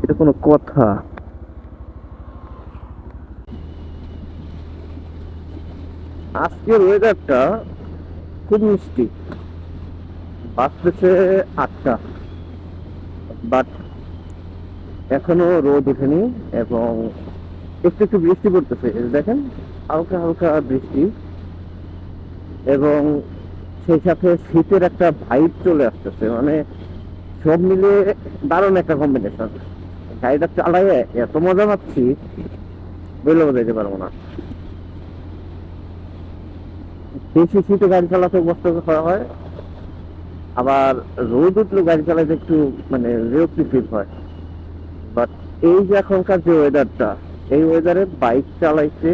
এটা কোনো কথা? আজকের ওয়েদারটা খুব মিষ্টি। বাজতেছে 8টা, বাট এখনো রোদ ওঠেনি এবং একটু একটু বৃষ্টি পড়তেছে, এই যে দেখেন, হালকা হালকা বৃষ্টি। এবং সেই সাথে শীতের একটা ভাইব চলে আসতেছে, মানে সব মিলে দারুণ একটা কম্বিনেশন। গাড়িটা চালায় এত মজা পাচ্ছি, বলে বোঝাইতে পারবো না। বেশি শীতে গাড়ি চালাতে কষ্ট হয়, আবার রোদ উঠলে গাড়ি চালাতে একটু মানে বিরক্তি ফিল হয়। বাট এই যে এখনকার যে ওয়েদারটা, এই ওয়েদারে বাইক চালাইতে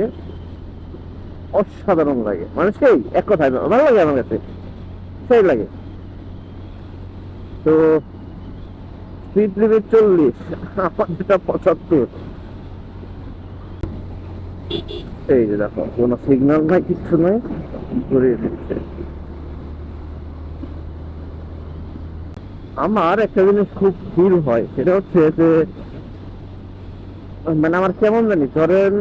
অসাধারণ লাগে, মানে সেই এক কথায় ভালো লাগে আমার কাছে, সেই লাগে। তো স্পিড লিমিট 40, আমার যেটা 75। এই যে দেখো, কোনো সিগন্যাল নাই, কিচ্ছু নাই, ঘুরিয়ে দিচ্ছে। আমার একটা জিনিস খুব ফিল হয়, সেটা হচ্ছে যে মানে আমার কেমন জানি, ধরেন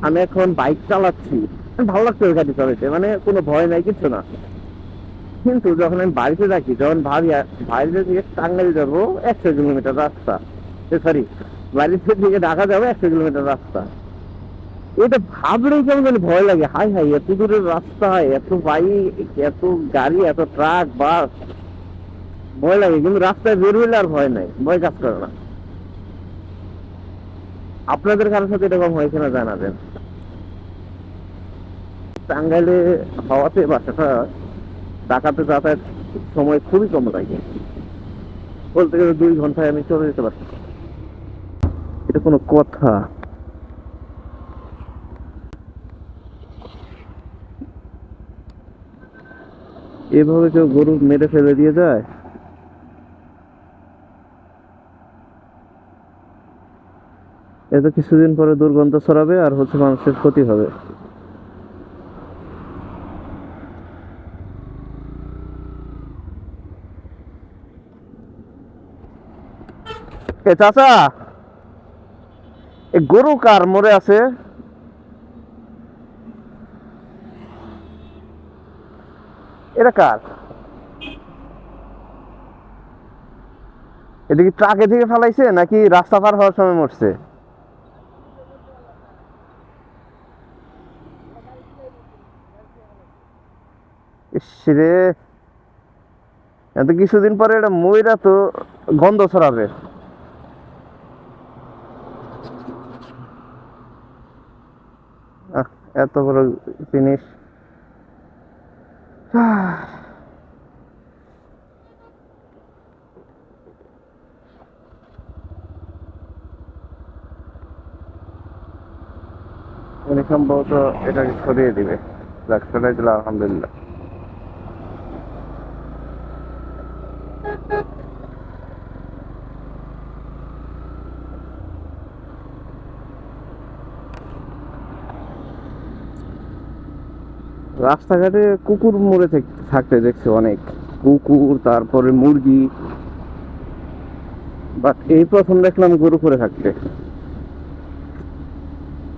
আমি এখন বাইক চালাচ্ছি, ভালো লাগছে ওই গাড়ি চালাইতে, মানে কোনো ভয় নাই, কিছু না। কিন্তু যখন আমি বাড়িতে থাকি, যখন ভাবি বাড়িতে থেকে টাঙ্গাইল যাবো 100 কিলোমিটার রাস্তা, সরি, বাড়িতে থেকে ঢাকা যাবো 100 কিলোমিটার রাস্তা, এটা ভাবলেই কেমন জানি ভয় লাগে। হাই হাই, এত দূরের রাস্তা, এত বাইক, এত গাড়ি, এত ট্রাক, বাস, ভয় লাগে। কিন্তু রাস্তায় বের হইলে আর ভয় নাই, ভয় কাজ করে না। আপনাদের কারোর সাথে এরকম হয়েছে না জানাবেন। টাঙ্গাইলে হওয়াতে বাসাটা, ঢাকাতে যাতায়াত সময় খুবই কম লাগে, বলতে গেলে 2 ঘন্টায় আমি চলে যেতে পারছি। এটা কোনো কথা? এভাবে কেউ গরু মেরে ফেলে দিয়ে যায়? এত কিছুদিন পরে দুর্গন্ধ ছড়াবে আর হচ্ছে মানুষের ক্ষতি হবে। এ চাচা, এ গরু কার মরে আছে? এটা কার? এটা কি ট্রাকে থেকে ফেলাইছে নাকি রাস্তা পার হওয়ার সময় মরছে? ইস রে, এত কিছুদিন পরে এটা ময়রা তো গন্ধ ছড়াবে। আহ, এত বড় জিনিস। উনি সম্ভবত এটাকে সরিয়ে দিবে। যাক, সরাই দিল, আলহামদুলিল্লাহ। রাস্তাঘাটে কুকুর মরে থাকতে দেখছি অনেক, কুকুর, তারপরে মুরগি, বাট এই প্রথম দেখলাম গরু পরে থাকতে।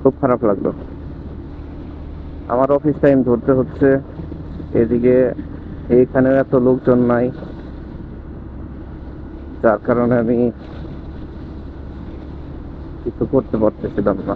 খুব খারাপ লাগলো। আমার অফিস টাইম ধরতে হচ্ছে, এদিকে এইখানেও এত লোকজন নাই, যার কারণে আমি কিছু করতে পারতেছিলাম না।